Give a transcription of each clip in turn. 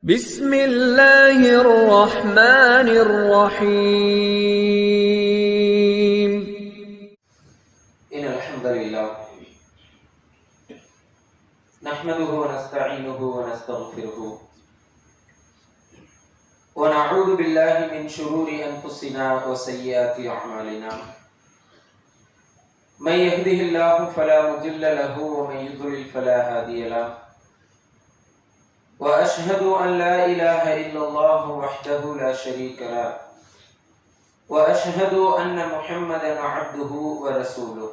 بسم الله الرحمن الرحيم إن الحمد لله نحمده ونستعينه ونستغفره ونعوذ بالله من شرور أنفسنا وسيئات أعمالنا من يهده الله فلا مضل له ومن يضلل فلا هادي له وأشهد أن لا إله إلا الله وحده لا شريك له وأشهد أن محمدا عبده ورسوله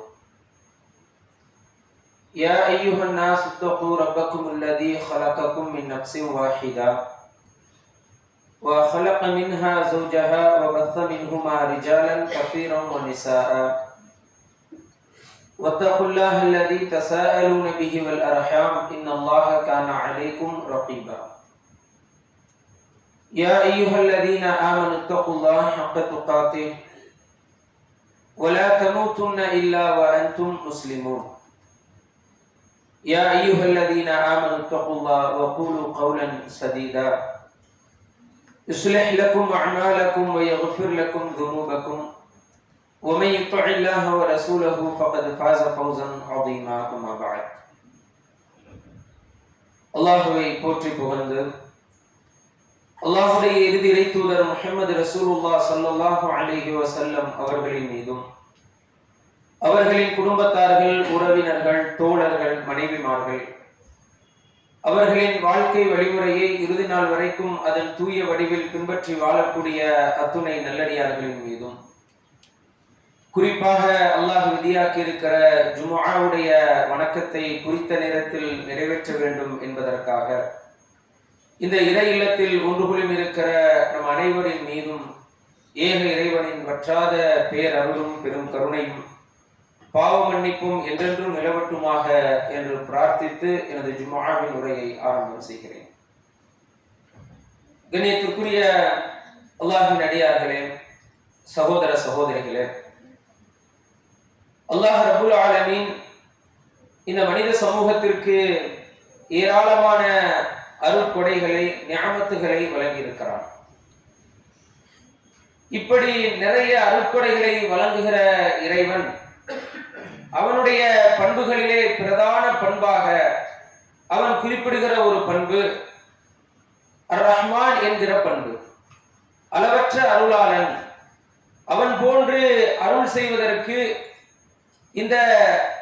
يا أيها الناس اتقوا ربكم الذي خلقكم من نفس واحدة وخلق منها زوجها وبث منهما رجالا كثيرا ونساء واتقوا الله الذي تساءلون به والأرحام إن الله كان عليكم رقيبا يا أيها الذين آمنوا اتقوا الله حق تقاته ولا تموتن إلا وأنتم مسلمون يا أيها الذين آمنوا اتقوا الله وقولوا قولا سديدا يصلح لكم أعمالكم ويغفر لكم ذنوبكم ومن يطع الله ورسوله فقد فاز فوزا عظيما أما بعد அல்லாஹ்வை போற்றி புகழ்ந்து அல்லாஹ்வுடைய இறுதி இறைத்தூதர் முஹம்மது ரசூலுல்லாஹ் ஸல்லல்லாஹு அலைஹி வஸல்லம் அவர்களின் மீதும் அவர்களின் குடும்பத்தார்கள், உறவினர்கள், தோழர்கள், மனைவிமார்கள் அவர்களின் வாழ்க்கை வழிமுறையை இறுதி நாள் வரைக்கும் அதன் தூய வடிவில் பின்பற்றி வாழக்கூடிய அத்துணை நல்லடியார்களின் மீதும் குறிப்பாக அல்லாஹ் விதியாக்கி இருக்கிற ஜும்ஆவுடைய வணக்கத்தை குறித்த நேரத்தில் நிறைவேற்ற வேண்டும் என்பதற்காக இந்த இறை இல்லத்தில் ஒன்றுகுலும் இருக்கிற நம் அனைவரின் மீதும் ஏக இறைவனின் வற்றாத பேரருளும் பெரும் கருணையும் பாவ மன்னிப்பும் என்றென்றும் நிலவட்டுமாக என்று பிரார்த்தித்து எனது ஜும்ஆவின் உரையை ஆரம்பம் செய்கிறேன். கண்ணியத்திற்குரிய அல்லாஹ்வின் அடியார்களே, சகோதர சகோதரிகளே, அல்லாஹ் ரப்புல் ஆலமீன் இந்த மனித சமூகத்திற்கு ஏராளமான அருட்கொடைகளை, நிஅமத்துகளை வழங்கி இருக்கிறார். இப்படி நிறைய அருட்கொடைகளை வழங்குகிற இறைவன் அவனுடைய பண்புகளிலே பிரதான பண்பாக அவன் குறிப்பிடுகிற ஒரு பண்பு அர் ரஹ்மான் என்கிற பண்பு. அளவற்ற அருளாளன். அவன் போன்று அருள் செய்வதற்கு இந்த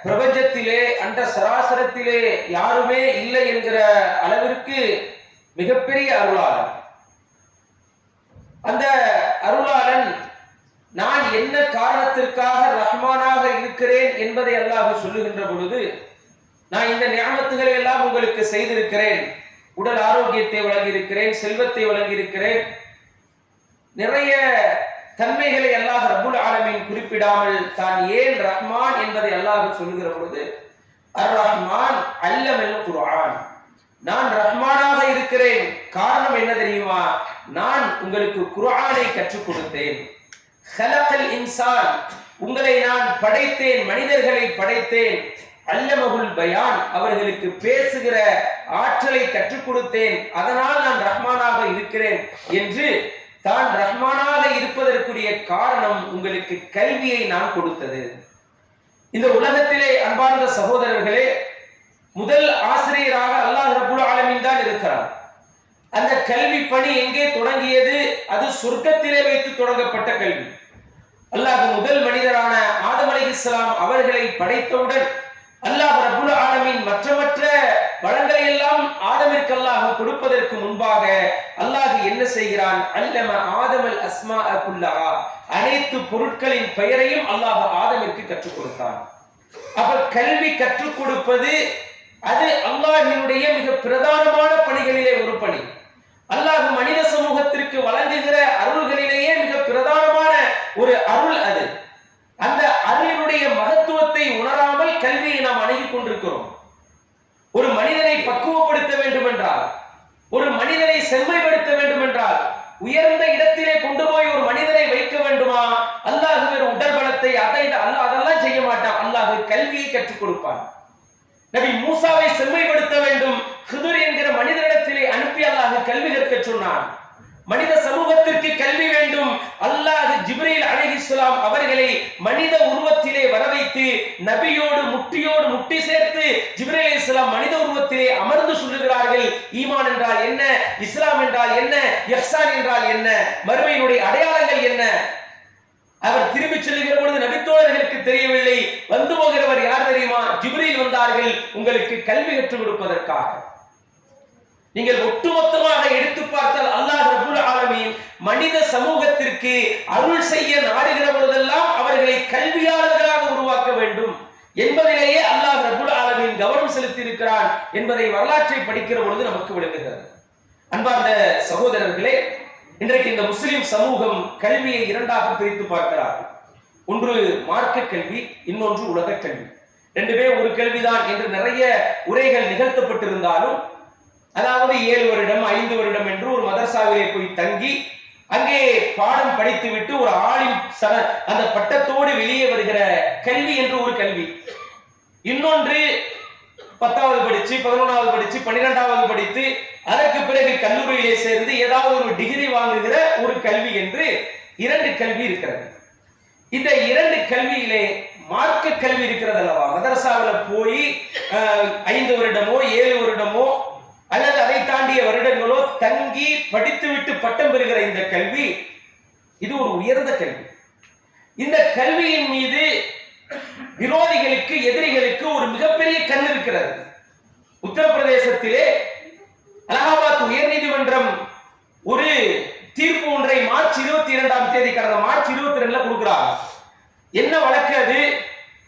பிரபஞ்சத்திலே, அண்ட சராசரத்திலே யாருமே இல்லை என்கிற அளவிற்கு மிகப்பெரிய அருளாளன். அந்த அருளாளன் நான் என்ன காரணத்திற்காக ரஹ்மானாக இருக்கிறேன் என்பதை அல்லாஹ் சொல்லுகின்ற பொழுது, நான் இந்த நிஅமத்துகளை எல்லாம் உங்களுக்கு செய்திருக்கிறேன், உடல் ஆரோக்கியத்தை வழங்கியிருக்கிறேன், செல்வத்தை வழங்கியிருக்கிறேன், நிறைய தன்மைகளை அல்லாஹ் ரப்புல் ஆலமீன் குறிப்பிடாமல் தான் ஏன் ரஹ்மான் என்பதை அல்லாஹ் சொல்லுகிற பொழுது, அர் ரஹ்மான் அல்லமல் குர்ஆன், நான் ரஹ்மானாக இருக்கிறேன், காரணம் என்ன தெரியுமா, நான் உங்களுக்கு குர்ஆனை கற்றுக் கொடுத்தேன். ஹலகல் இன்சான், உங்களை நான் படைத்தேன், மனிதர்களை படைத்தேன். அல்லமஹுல் பயான், அவர்களுக்கு பேசுகிற ஆற்றலை கற்றுக் கொடுத்தேன், அதனால் நான் ரஹ்மானாக இருக்கிறேன் என்று தான் ரஹ்மானாக இருப்பதற்குரிய காரணம் உங்களுக்கு கல்வியை நான் கொடுத்தது. இந்த உலகத்திலே அன்பார்ந்த சகோதரர்களே, முதல் ஆசிரியராக அல்லாஹ் ரப்புல் ஆலமீன் தான் இருக்கிறார். அந்த கல்வி பணி எங்கே தொடங்கியது? அது சொர்க்கத்திலே வைத்து தொடங்கப்பட்ட கல்வி. அல்லாஹ் முதல் மனிதரான ஆதம் அலைஹிஸ்ஸலாம் அவர்களை படைத்தவுடன் அல்லாஹ் ரப்புல் ஆலமீன் மற்ற வளங்களை எல்லாம் ஆதமிற்கு அல்லாஹ் கொடுப்பதற்கு முன்பாக அல்லாஹ் என்ன செய்கிறான்? அல்லம ஆதமல் அஸ்மாஅ குல்லஹா, அனைத்து பொருட்களின் பெயரையும் அல்லாஹ் ஆதமிற்கு கற்றுக் கொடுத்தான். அப்ப கல்வி கற்றுக் கொடுப்பது அது அல்லாஹ்வினுடைய மிக பிரதானமான பணிகளிலே ஒரு பணி. அல்லாஹ் மனித சமூகத்திற்கு வழங்குகிற அருள்களிலேயே மிக பிரதானமான ஒரு அருள் அது. அந்த அருளினுடைய மகத்துவத்தை உணராமல் கல்வியை நாம் அணுகிக் கொண்டிருக்கிறோம். ஒரு மனிதனை பக்குவப்படுத்த வேண்டும் என்றால், ஒரு மனிதனை செம்மைப்படுத்த வேண்டும் என்றால், உயர்ந்த இடத்திலே கொண்டு போய் ஒரு மனிதனை வைக்க வேண்டுமா, அல்லாஹ் ஒரு உடற்பலத்தை அதெல்லாம் செய்ய மாட்டான். அல்லாஹ் கல்வியை கற்றுக் கொடுப்பான். நபி மூசாவை செம்மைப்படுத்த வேண்டும், ஹிதுர் என்கிற மனிதரிடத்திலே அனுப்பி அல்லாஹ் கல்வி சொன்னான். மனித சமூகத்திற்கு கல்வி வேண்டும். அல்லாஹ் ஜிப்ரீல் அலைஹிஸ்ஸலாம் அவர்களை மனித உருவத்திலே வரவைத்து நபியோடு முட்டி சேர்த்து ஜிப்ரீல் அலைஹிஸ்ஸலாம் மனித உருவத்திலே அமர்ந்து சொல்லுகிறார்கள், ஈமான் என்றால் என்ன, இஸ்லாம் என்றால் என்ன, இஹ்சான் என்றால் என்ன, மறுமையினுடைய அடையாளங்கள் என்ன. அவர் திரும்பி செல்லுகிற பொழுது நபித்தோழர்களுக்கு தெரியவில்லை. வந்து போகிறவர் யார் தெரியுமா? ஜிப்ரீல் வந்தார்கள் உங்களுக்கு கல்வி கற்றுக் கொடுப்பதற்காக. நீங்கள் ஒட்டுமொத்தமாக எடுத்து பார்த்தால் அல்லாஹ் ரப்பல் ஆலமீன் மனித சமூகத்திற்கு அருள் செய்ய நாடுகிற பொழுதெல்லாம் அவர்களை கல்வியாளர்களாக உருவாக்க வேண்டும் என்பதிலேயே அல்லாஹ் ரப்பல் ஆலமீன் கவனம் செலுத்தி இருக்கிறான் என்பதை வரலாற்றை படிக்கிற பொழுது நமக்கு விளங்குகிறது. அன்பார்ந்த சகோதரர்களே, இன்றைக்கு இந்த முஸ்லிம் சமூகம் கல்வியை இரண்டாக பிரித்து பார்க்கிறார்கள். ஒன்று மார்க்க கல்வி, இன்னொன்று உலக கல்வி. ரெண்டுமே ஒரு கல்விதான் என்று நிறைய உரைகள் நிகழ்த்தப்பட்டிருந்தாலும், அதாவது 7 வருடம் 5 வருடம் என்று ஒரு மதரசாவிலே போய் தங்கி அங்கே பாடம் படித்துவிட்டு ஒரு ஆலிம் அந்த பட்டத்தோடு வெளியே வருகிற கல்வி என்று ஒரு கல்வி. இன்னொன்று 10வது படிச்சு 11வது படிச்சு 12வது படித்து அதற்கு பிறகு கல்லூரியிலே சேர்ந்து ஏதாவது ஒரு டிகிரி வாங்குகிற ஒரு கல்வி என்று 2 கல்வி இருக்கிறது. இந்த 2 கல்வியிலே மார்க்க கல்வி இருக்கிறது அல்லவா, மதரசாவில் போய் 5 வருடமோ 7 வருடமோ அல்லது அதை தாண்டிய வருடங்களோ தங்கி படித்துவிட்டு பட்டம் பெறுகிற இந்த கல்வி, இது ஒரு உயர்ந்த கல்வி. இந்த கல்வியின் மீது விரோதிகளுக்கு, எதிரிகளுக்கு ஒரு மிகப்பெரிய கண் இருக்கிறது. உத்தரப்பிரதேசத்திலே அலகாபாத் உயர் நீதிமன்றம் ஒரு தீர்ப்பு ஒன்றை மார்ச் 22ஆம் தேதி, கடந்த மார்ச் 22ல கொடுக்கிறார். என்ன வழக்கு அது?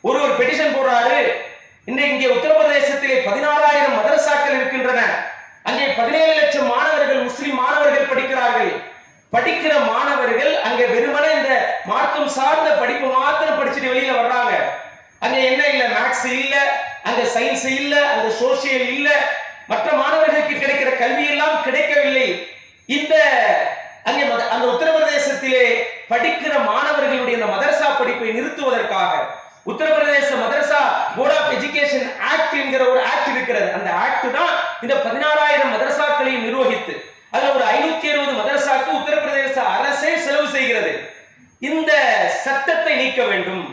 ஒரு பெட்டிஷன் போடுறாரு. இன்னைக்கு இங்கே உத்தரப்பிரதேசத்திலே 16,000 மதரசாக்கள் இருக்கின்றன. அங்கே 17 லட்சம் மாணவர்கள், முஸ்லிம் மாணவர்கள் படிக்கிறார்கள். படிக்கிற மாணவர்கள் அங்கே வெறுமனே இந்த மார்க்கம் சார்ந்த படிப்பு மாத்திரம் படிச்சுட்டு வெளியில வர்றாங்க. அங்க என்ன இல்ல, மேத்ஸ் இல்ல, அங்க சயின்ஸ் இல்ல, அங்க சோசியல் இல்ல, மற்ற மாணவர்களுக்கு கிடைக்கிற கல்வி எல்லாம் கிடைக்கவில்லை. இந்த அங்கே அந்த உத்தரப்பிரதேசத்திலே படிக்கிற மாணவர்களுடைய அந்த மதரசா படிப்பை நிறுத்துவதற்காக உத்தரப்பிரதேச மதரசா போர்ட் ஆஃப் எஜுகேஷன் ஆக்ட் என்கிற ஒரு ஆக்ட் இருக்கிறது. அந்த ஆக்ட் தான் இந்த 16,000 மதரசாக்களையும் நிர்வகித்து அதுல ஒரு 560 மதரசாக்கு உத்தரப்பிரதேச அரசே செலவு செய்கிறது. இந்த சட்டத்தை நீக்க வேண்டும்.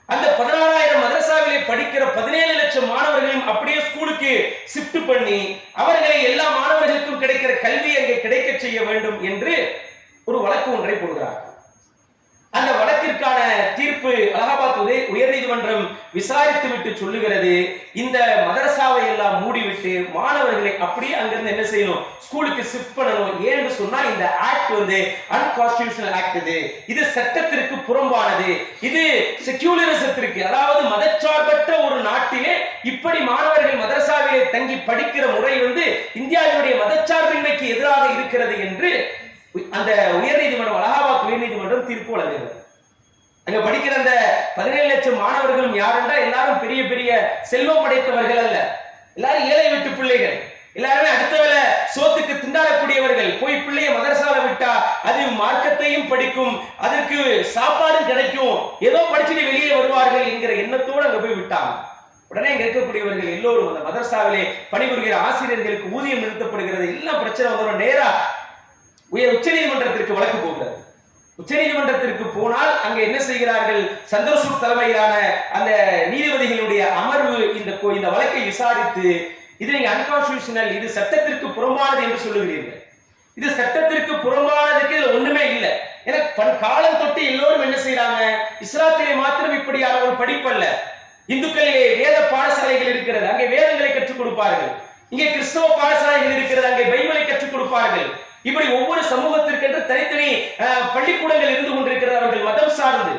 அந்த 16,000 மதரசாவிலே படிக்கிற 17 லட்சம் மாணவர்களையும் அப்படியே ஸ்கூலுக்கு ஷிஃப்ட் பண்ணி அவர்களை எல்லா மாணவர்களுக்கும் கிடைக்கிற கல்வி அங்கே கிடைக்க செய்ய வேண்டும் என்று ஒரு வழக்கு ஒன்றை போடுகிறார். அந்த வழக்கிற்கான தீர்ப்பு அலகாபாத் உயர் நீதிமன்றம் விசாரித்து விட்டு சொல்லுகிறது, இந்த மதரசாவை எல்லாம் மூடிவிட்டு மாணவர்களை அப்படியே அங்கிருந்து என்ன செய்யணும், ஸ்கூலுக்கு ஷிஃப்ட் பண்ணணும். ஏன்னு சொன்னா இந்த ஆக்ட் அன்கான்ஸ்டிடியூஷனல் ஆக்ட். இது சட்டத்திற்கு புறம்பானது. இது செக்யூலரிசத்திற்கு, அதாவது மதச்சார்பற்ற ஒரு நாட்டிலே இப்படி மாணவர்கள் மதரசாவிலே தங்கி படிக்கிற முறை இந்தியாவினுடைய மதச்சார்பின்மைக்கு எதிராக இருக்கிறது என்று அந்த உயர் நீதிமன்றம், அலகாபாத் உயர் நீதிமன்றம் தீர்ப்பு வழங்குகிறது. அங்க படிக்கிற அந்த 17 லட்சம் மாணவர்களும் யாருன்னா எல்லாரும் பெரிய பெரிய செல்வம் படைத்தவர்கள் அல்ல, எல்லாரும் ஏழை வீட்டு பிள்ளைகள், எல்லாருமே அடுத்த வேளை சோத்துக்கு திண்டாடக்கூடியவர்கள். போய் பிள்ளைய மதரசால விட்டா அது மார்க்கத்தையும் படிக்கும், அதற்கு சாப்பாடும் கிடைக்கும், ஏதோ படிச்சுட்டு வெளியே வருவார்கள் என்கிற எண்ணத்தோடு அங்க போய் விட்டாங்க. உடனே இங்க இருக்கக்கூடியவர்கள் எல்லோரும் அந்த மதரசாவிலே பணிபுரிகிற ஆசிரியர்களுக்கு ஊதியம் நிறுத்தப்படுகிறது, எல்லாம் பிரச்சனை வந்துடும். நேரா உச்ச நீதிமன்றத்திற்கு வழக்கு போகிறது. உச்ச நீதிமன்றத்திற்கு போனால் அங்க என்ன செய்கிறார்கள், சந்திரசூட் தலைமையிலான அந்த நீதிபதிகளுடைய அமர்வு இந்த வழக்கை விசாரித்து, இது நீங்க அன்கான்ஸ்டிடியூஷனல், இது சட்டத்திற்கு புறம்பானது என்று சொல்லுகிறீர்கள். இது சட்டத்திற்கு புறம்பானதுக்கு இதுல ஒண்ணுமே இல்லை. ஏன்னா காலம் தொட்டு எல்லோரும் என்ன செய்யறாங்க, இஸ்லாத்திலே மாத்திரம் இப்படியான ஒரு படிப்பல்ல, இந்துக்களிலே வேத பாடசாலைகள் இருக்கிறது, அங்கே வேதங்களை கற்றுக் கொடுப்பார்கள். இங்கே கிறிஸ்தவ பாடசாலைகள் இருக்கிறது, அங்கே பைபிளை கற்றுக் கொடுப்பார்கள். இப்படி ஒவ்வொரு சமூகத்திற்கென்று தனித்தனி பள்ளிக்கூடங்கள் இருந்து கொண்டிருக்கிறது, அவர்கள் மதம் சார்ந்து.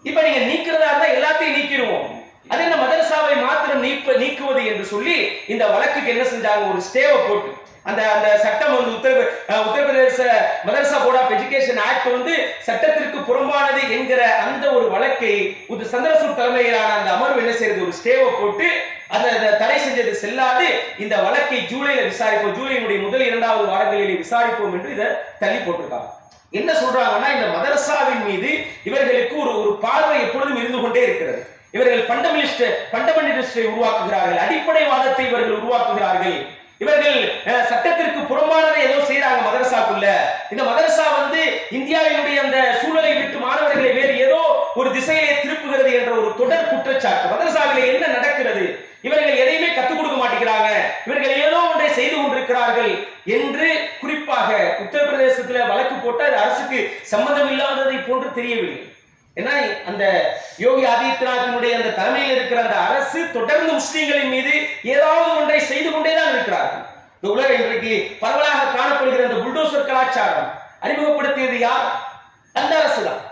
இப்ப நீங்க நீக்கிறதா இருந்தா எல்லாத்தையும் நீக்கிடுவோம், அது என்ன மதரசாவை மாத்திரம் நீக்குவது என்று சொல்லி இந்த வழக்குக்கு என்ன செஞ்சாங்க, ஒரு ஸ்டேவை போட்டு அந்த சட்டம் உத்தரப்பிரதேச மதரசா போர்ட் ஆஃப் எஜுகேஷன் ஆக்ட் சட்டத்திற்கு புறம்பானது என்கிற அந்த ஒரு வழக்கை சந்திரசூட் தலைமையிலான அந்த அமர்வு என்ன செய்யறது, ஒரு ஸ்டேவை போட்டு அந்த தடை செஞ்சது செல்லாது, இந்த வழக்கை ஜூலைல விசாரிப்போம், ஜூலையினுடைய முதல் 2வது வாரங்களிலே விசாரிப்போம் என்று இதை தள்ளி போட்டிருக்காங்க. என்ன சொல்றாங்கன்னா, இந்த மதரசாவின் மீது இவர்களுக்கு ஒரு பார்வை எப்பொழுதும் இருந்து கொண்டே இருக்கிறது. இவர்கள் ஃபண்டமெண்டலிஸ்டை உருவாக்குகிறார்கள், அடிப்படைவாதத்தை இவர்கள் உருவாக்குகிறார்கள். இவர்கள் சட்டத்திற்கு புறம்பானதை ஏதோ செய்யறாங்க மதரசாக்குள்ள, குற்றச்சாட்டு. மதரசாவிலே என்ன நடக்கிறது, இவர்கள் எதையுமே கற்றுக் கொடுக்க மாட்டேங்கிறாங்க, இவர்கள் ஏதோ ஒன்றை செய்து கொண்டிருக்கிறார்கள் என்று குறிப்பாக உத்தரப்பிரதேசத்தில் வழக்கு போட்டு அது அரசுக்கு சம்பந்தம் இல்லாததை போன்று தெரியவில்லை. ஏன்னா அந்த யோகி ஆதித்யநாத்தினுடைய அந்த தலைமையில் இருக்கிற அந்த அரசு தொடர்ந்து முஸ்லிம்களின் மீது ஏதாவது ஒன்றை செய்து கொண்டேதான் இருக்கிறார்கள். இந்த உலக இன்றைக்கு பரவலாக காணப்படுகிற அந்த புல்டோசர் கலாச்சாரம் அறிமுகப்படுத்தியது யார்? அந்த அரசு தான்.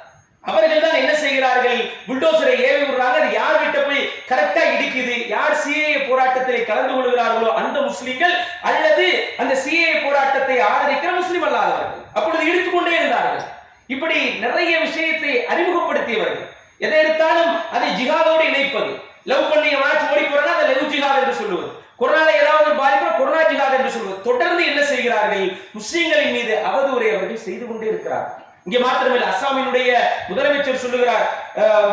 அவர்கள் தான் என்ன செய்கிறார்கள், புல்டோசரை ஏவி விடுறாங்க. அது யார் கிட்ட போய் கரெக்டா இடிக்குது, யார் சிஏஏ போராட்டத்தில் கலந்து கொள்கிறார்களோ அந்த முஸ்லிம்கள் அல்லது அந்த சிஏஏ போராட்டத்தை ஆதரிக்கிற முஸ்லிம் அல்லாதவர்கள் அப்பொழுது இடித்துக்கொண்டே இருந்தார்கள். இப்படி நிறைய விஷயத்தை அறிமுகப்படுத்தியவர்கள். எதை எடுத்தாலும் அதை ஜிஹாதோடு இணைப்பது. லவ் பண்ணி எவனாச்சும் ஓடி போறா அதை லவ் ஜிஹாத் என்று சொல்லுவது, கொரோனால ஏதாவது பாதிப்பு கொரோனா ஜிஹாத் என்று சொல்வது. தொடர்ந்து என்ன செய்கிறார்கள், முஸ்லிம்களின் மீது அவதூறை அவர்கள் செய்து கொண்டே இருக்கிறார்கள். இங்கே மாத்திரமில்லை, அஸ்ஸாமினுடைய முதலமைச்சர் சொல்லுகிறார்,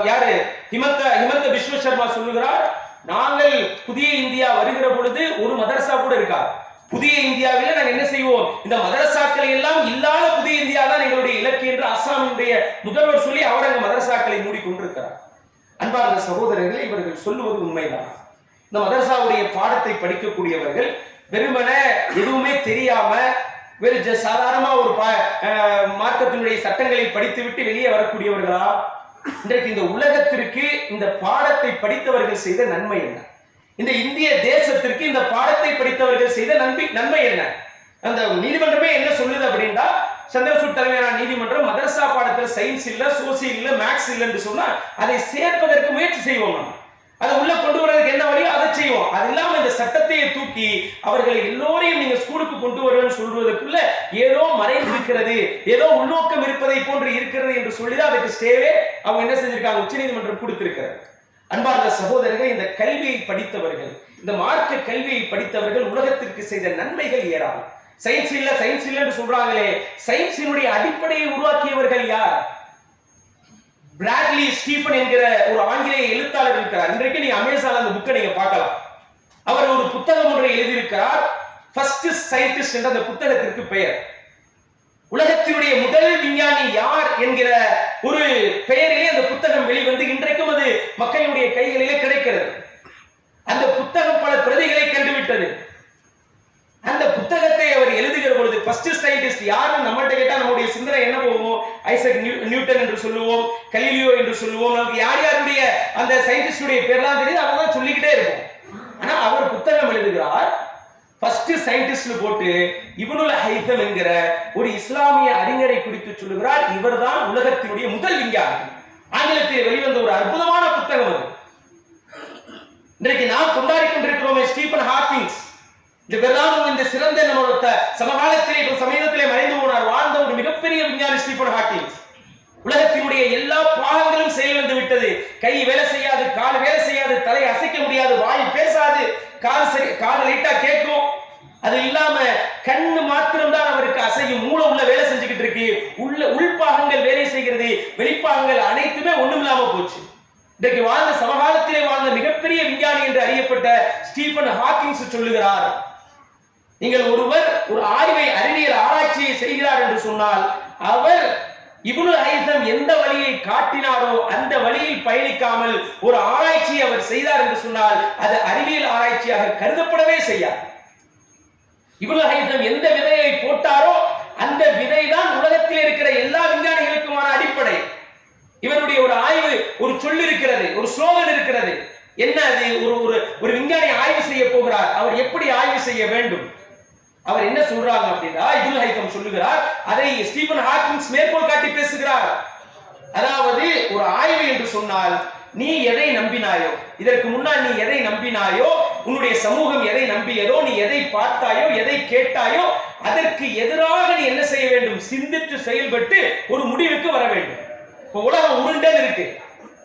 யாரு ஹிமந்த பிஸ்வ சர்மா சொல்லுகிறார், நாங்கள் புதிய இந்தியா வருகிற பொழுது ஒரு மதரசா கூட இருக்காது. புதிய இந்தியாவில் நாங்கள் என்ன செய்வோம், இந்த மதரசாக்களை எல்லாம் இல்லாத புதிய இந்தியா தான் எங்களுடைய இலக்கு என்று அஸ்ஸாமினுடைய முதல்வர் சொல்லி அவர் அங்க மதரசாக்களை மூடிக்கொண்டிருக்கிறார். அன்பார்ந்த சகோதரர்களே, இவர்கள் சொல்லுவது உண்மைதான். இந்த மதரசாவுடைய பாடத்தை படிக்கக்கூடியவர்கள் வெறுமன எதுவுமே தெரியாம வெறு சாதாரணமா ஒரு மார்க்கத்தினுடைய சட்டங்களை படித்துவிட்டு வெளியே வரக்கூடியவர்களா? இன்றைக்கு இந்த உலகத்திற்கு இந்த பாடத்தை படித்தவர்கள் செய்த நன்மை என்ன? இந்த இந்திய தேசத்திற்கு இந்த பாடத்தை படித்தவர்கள் செய்த நன்மை என்ன? அந்த நீதிமன்றமே என்ன சொல்லுது அப்படின்னா, சந்திரசூட் தலைமையிலான நீதிமன்றம் மதரசா பாடத்தில் சயின்ஸ் இல்ல, சோசியல் இல்ல, மேக்ஸ் இல்ல என்று சொன்னா அதை சேர்ப்பதற்கு முயற்சி செய்வோம். நம்ம அதை உள்ள கொண்டு வரதுக்கு என்ன வழியோ அதை செய்வோம். அது இல்லாம இந்த சட்டத்தையே தூக்கி அவர்களை எல்லோரையும் நீங்க ஸ்கூலுக்கு கொண்டு வருவேன்னு சொல்வதற்குள்ள ஏதோ மறைந்து இருக்கிறது, ஏதோ உள்நோக்கம் இருப்பதை போன்று இருக்கிறது என்று சொல்லிதான் அதுக்கு ஸ்டேவே அவங்க என்ன செஞ்சிருக்காங்க, உச்ச நீதிமன்றம் கொடுத்திருக்கிறது. அன்பார்ந்த சகோதரர்கள், இந்த கல்வியை படித்தவர்கள், இந்த மார்க்க கல்வியை படித்தவர்கள் உலகத்திற்கு செய்த நன்மைகள் ஏராளம். சயின்ஸ் இல்ல சயின்ஸ் இல்ல என்று சொல்றாங்களே, சயின்ஸினுடைய அடிப்படையை உருவாக்கியவர்கள் யார்? பிராட்லி ஸ்டீஃபன் என்கிற ஒரு ஆங்கிலேய எழுத்தாளர் இருக்கிறார். இன்றைக்கு நீங்க அமேசான்ல அந்த புக்கை நீங்க பார்க்கலாம். அவர் ஒரு புத்தகம் ஒன்றை எழுதியிருக்கிறார், ஃபர்ஸ்ட் சயின்டிஸ்ட் என்ற அந்த புத்தகத்திற்கு பெயர். உலகத்தினுடைய முதல் விஞ்ஞானி யார் என்கிற ஒரு பெயரிலே அந்த புத்தகம் வெளிவந்து இன்றைக்கும் அது மக்களுடைய கைகளிலே கிடைக்கிறது. அந்த புத்தகம் பல பிரதிகளை கண்டுவிட்டது. அந்த புத்தகத்தை அவர் எழுதுகிற பொழுது ஃபர்ஸ்ட் சயின்டிஸ்ட் யாருன்னு நம்மகிட்ட கேட்டா நம்முடைய சிந்தனை என்ன போகும், ஐசக் நியூட்டன் என்று சொல்லுவோம், கலீலியோ என்று சொல்லுவோம். நமக்கு யார் யாருடைய அந்த சயின்டிஸ்டுடைய பேர்லாம் தெரியுது, அவங்கதான் சொல்லிக்கிட்டே இருக்கும். ஆனா அவர் புத்தகம் எழுதுகிறார், ஃபர்ஸ்ட் சயின்டிஸ்ட் போட்டு இப்னுல் ஹைதம் என்கிற ஒரு இஸ்லாமிய அறிஞரை குறித்து சொல்லுகிறார், இவர்தான் உலகத்தினுடைய முதல் விஞ்ஞானி. ஆங்கிலத்தில் வெளிவந்த ஒரு அற்புதமான புத்தகம் அது. இன்றைக்கு நாம் கொண்டாடி கொண்டிருக்கிறோமே ஸ்டீபன் ஹாக்கிங்ஸ், இந்த சிறந்த நம்மளோட சமகாலத்திலே சமீபத்திலே மறைந்து போனார், வாழ்ந்த ஒரு மிகப்பெரிய விஞ்ஞானி ஸ்டீபன் ஹாக்கிங்ஸ். உலகத்தினுடைய எல்லா பாகங்களும் செயலிழந்து விட்டது. கை வேலை செய்யாது, கால் வேலை செய்யாது, தலை அசைக்க முடியாது, வாய் பேசாது, காது லைட்டா கேட்கும். அது இல்லாம கண்ணு மாத்திரம் தான் அவருக்கு அசையும். மூளை உள்ள வேலை செஞ்சுக்கிட்டு இருக்கு, உள்பாகங்கள் வேலை செய்கிறது, வெளிப்பாகங்கள் அனைத்துமே ஒண்ணும் இல்லாம போச்சு. இன்றைக்கு வாழ்ந்த சமகாலத்திலே வாழ்ந்த மிகப்பெரிய விஞ்ஞானி என்று அறியப்பட்ட ஸ்டீபன் ஹாக்கிங்ஸ் சொல்லுகிறார், நீங்கள் ஒருவர் ஒரு ஆய்வை அறிவியல் ஆராய்ச்சியை செய்கிறார் என்று சொன்னால் அவர் இப்னுல் ஹைதம் எந்த வழியை காட்டினாரோ அந்த வழியில் பயணிக்காமல் ஒரு ஆராய்ச்சியை அவர் செய்தார் என்று சொன்னால் அது அறிவியல் ஆராய்ச்சியாக கருதப்படவே செய்யாது. இப்னுல் ஹைதம் எந்த விதையை போட்டாரோ அந்த விதை தான் உலகத்தில் இருக்கிற எல்லா விஞ்ஞானிகளுக்குமான அடிப்படை. இவருடைய ஒரு ஆய்வு, ஒரு சொல் இருக்கிறது, ஒரு ஸ்லோகன் இருக்கிறது. என்ன அது? ஒரு விஞ்ஞானி ஆய்வு செய்ய போகிறார், அவர் எப்படி ஆய்வு செய்ய வேண்டும், அவர் என்ன சொல்றாங்க அப்படின்னா, இப்னுல் ஹைதம் சொல்லுகிறார், அதை ஸ்டீபன் ஹாக்கிங்ஸ் மேற்கோள் காட்டி பேசுகிறார். அதாவது ஒரு ஆய்வு என்று சொன்னால் நீ எதை நம்பினாயோ, இதற்கு முன்னால் நீ எதை நம்பினாயோ, உன்னுடைய சமூகம் எதை நம்பியதோ, நீ எதை பார்த்தாயோ, எதை கேட்டாயோ, அதற்கு எதிராக நீ என்ன செய்ய வேண்டும், சிந்தித்து செயல்பட்டு ஒரு முடிவுக்கு வர வேண்டும். இப்ப உலகம் உருண்டை இருக்கு,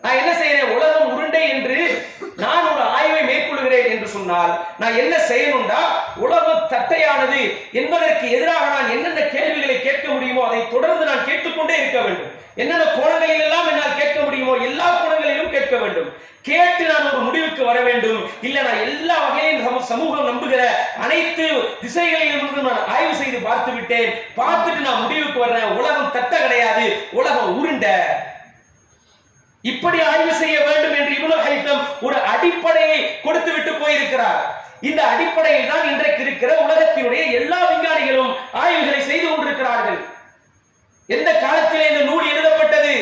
நான் என்ன செய்யறேன், உலகம் உருண்டை என்று நான் ஒரு ஆய்வை மேற்கொள்கிறேன் என்று சொன்னால் நான் என்ன செய்யணும்டா, உலகம் தட்டையானது என்பதற்கு எதிராக நான் என்னென்ன கேள்விகளை கேட்க முடியுமோ அதை தொடர்ந்து நான் கேட்டுக்கொண்டே இருக்க வேண்டும். என்னென்ன கோணங்களில் எல்லாம் என்னால் கேட்க முடியுமோ எல்லா கோணங்களிலும் கேட்க வேண்டும். கேட்டு நான் ஒரு முடிவுக்கு வர வேண்டும். இல்ல நான் எல்லா வகையிலும் சமூகம் நம்புகிற அனைத்து திசைகளிலிருந்து நான் ஆய்வு செய்து பார்த்து விட்டேன், பார்த்துட்டு நான் முடிவுக்கு வர்றேன், உலகம் தட்ட கிடையாது, உலகம் உருண்டை. இப்படி ஆய்வு செய்ய வேண்டும் என்று இப்னுல் ஹைதம் அடிப்படையை கொடுத்து விட்டு போயிருக்கிறார். இந்த அடிப்படையில் தான் இன்றைக்கு இருக்கிற உலகத்தினுடைய எல்லா விஞ்ஞானிகளும் ஆய்வுகளை செய்து கொண்டிருக்கிறார்கள். எந்த காலத்திலே இந்த நூல் எழுதப்பட்டது?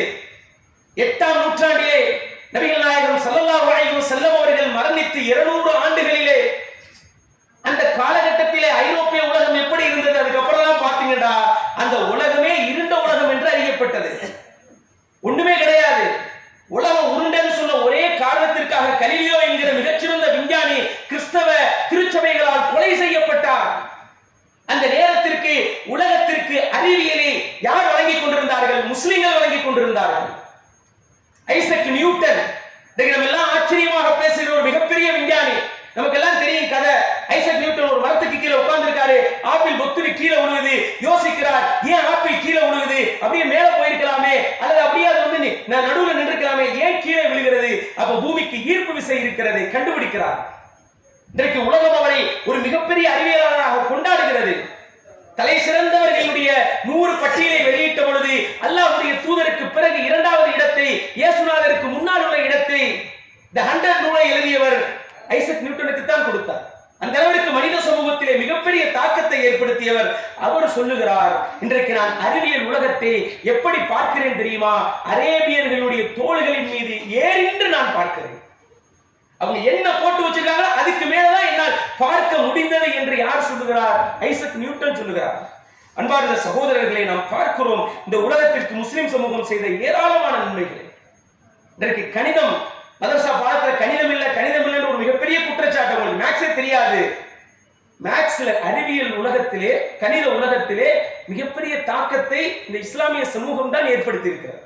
8ஆம் நூற்றாண்டிலே நபிகள் நாயகம் ஸல்லல்லாஹு அலைஹி வஸல்லம் அவர்கள் மரணித்து 200 ஆண்டுகளிலே. அந்த காலகட்டத்திலே ஐரோப்பிய உலகம் எப்படி இருந்தது? அதுக்கப்புறம் தான் பாத்தீங்கன்னா அந்த உலகமே இருண்ட உலகம் என்று அறியப்பட்டது. ஒண்ணுமே கிடையாது. உலகம் உருண்டைன்னு சொன்ன ஒரே காரணத்திற்காக கலீலியோ என்கிற மிகச்சிறந்த விஞ்ஞானி கிறிஸ்தவ திருச்சபைகளால் கொலை செய்யப்பட்டார். அந்த நேரத்திற்கு உலகத்திற்கு அறிவியலை யார் வழங்கிக் கொண்டிருந்தார்கள்? முஸ்லிம்கள் வழங்கிக் கொண்டிருந்தார்கள். ஐசக் நியூட்டன், நம்ம எல்லாம் ஆச்சரியமாக பேசுகிற ஒரு மிகப்பெரிய விஞ்ஞானி. நமக்கு எல்லாம் தெரியும் கதை. ஐசக் நியூட்டன் ஒரு மரத்துக்கு கீழே உட்கார்ந்து இருக்காரு. ஆப்பிள் பொத்துன்னு கீழே விழுகுது. யோசிக்கிறார், ஏன் ஆப்பிள் கீழே விழுகுது? அப்படியே மேல போயிருக்கலாமே, அல்லது அப்படியே அது வந்து நடுவில் நின்றுக்கலாமே, ஏன் கீழே விழுகிறது? அப்ப பூமிக்கு ஈர்ப்பு விசை இருக்கிறது. கண்டுபிடிக்கிறார். இன்றைக்கு உலகம் அவரை ஒரு மிகப்பெரிய அறிவியலாளராக கொண்டாடுகிறது. தலை சிறந்தவர்களுடைய 100 பட்டியலை வெளியிட்ட பொழுது அல்லாஹ்வுடைய தூதருக்கு பிறகு 2வது இடத்தை, இயேசுநாதருக்கு முன்னால் உள்ள இடத்தை தி 100 நூலை எழுதியவர் ஐசக் நியூட்டனுக்கு தான் கொடுத்தார். அந்த அளவிற்கு மனித சமூகத்திலே மிகப்பெரிய தாக்கத்தை ஏற்படுத்தியவர். அவர் சொல்லுகிறார், இன்றைக்கு நான் அறிவியல் உலகத்தை எப்படி பார்க்கிறேன் தெரியுமா? அரேபியர்களுடைய தோள்களின் மீது ஏறின்று நான் பார்க்கிறேன். அவங்க என்ன போட்டு வச்சிருக்காங்க அதுக்கு மேலதான் என்னால் பார்க்க முடிந்தது என்று யார் சொல்லுகிறார்? ஐசக் நியூட்டன் சொல்லுகிறார். அன்பார்ந்த சகோதரர்களை, நாம் பார்க்கிறோம் இந்த உலகத்திற்கு முஸ்லிம் சமூகம் செய்த ஏராளமான நன்மைகளை. இன்றைக்கு கணிதம், மதரசா பாடத்துல கணிதம் இல்ல என்ற ஒரு மிகப்பெரிய குற்றச்சாட்டு. உங்களுக்கு மேக்ஸே தெரியாது. மேக்ஸ்ல அறிவியல் உலகத்திலே, கணித உலகத்திலே மிகப்பெரிய தாக்கத்தை இந்த இஸ்லாமிய சமூகம் தான் ஏற்படுத்தி இருக்கிறது.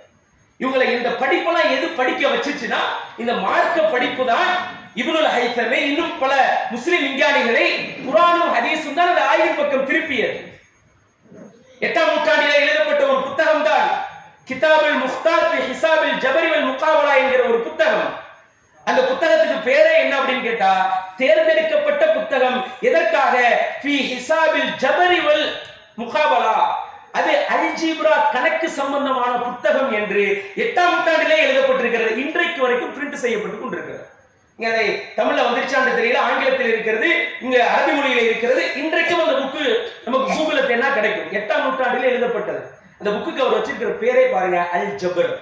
இவங்களை இந்த படிப்பெல்லாம் எது படிக்க வச்சுச்சுன்னா இந்த மார்க்க படிப்பு தான். இப்னுல் ஹைத்தமே இன்னும் பல முஸ்லிம் விஞ்ஞானிகளை குர்ஆனும் ஹதீஸும் தான் அந்த ஆய்வின் பக்கம் திருப்பியது. 8ஆம் நூற்றாண்டிலே எழுதப்பட்ட ஒரு புத்தகம் தான் கிதாபுல் முக்தார் ஃபி ஹிசாபில் ஜபரி வல் முகாவலா என்கிற ஒரு புத்தகம். அந்த புத்தகத்துக்கு பேரே என்ன அப்படின்னு கேட்டா, தேர்ந்தெடுக்கப்பட்ட புத்தகம். எதற்காக? ஃபி ஹிசாபில் ஜபரி வல் முகாவலா, அது அல்ஜீப்ரா கணக்கு சம்பந்தமான புத்தகம் என்று 8ஆம் நூற்றாண்டிலே எழுதப்பட்டிருக்கிறது. இன்றைக்கு வரைக்கும் பிரிண்ட் செய்யப்பட்டு கொண்டிருக்கிறது. இங்க அதை தமிழ்ல வந்துருச்சான்னு தெரியல, ஆங்கிலத்தில் இருக்கிறது, இங்க அரபி மொழியில இருக்கிறது. இன்றைக்கும் அந்த புக்கு நமக்கு கூகுள்ல தேடினா கிடைக்கும். 8ஆம் நூற்றாண்டிலே எழுதப்பட்டது. அந்த புக்குக்கு அவர் வச்சிருக்கிற பேரே பாருங்க, அல் ஜபர்.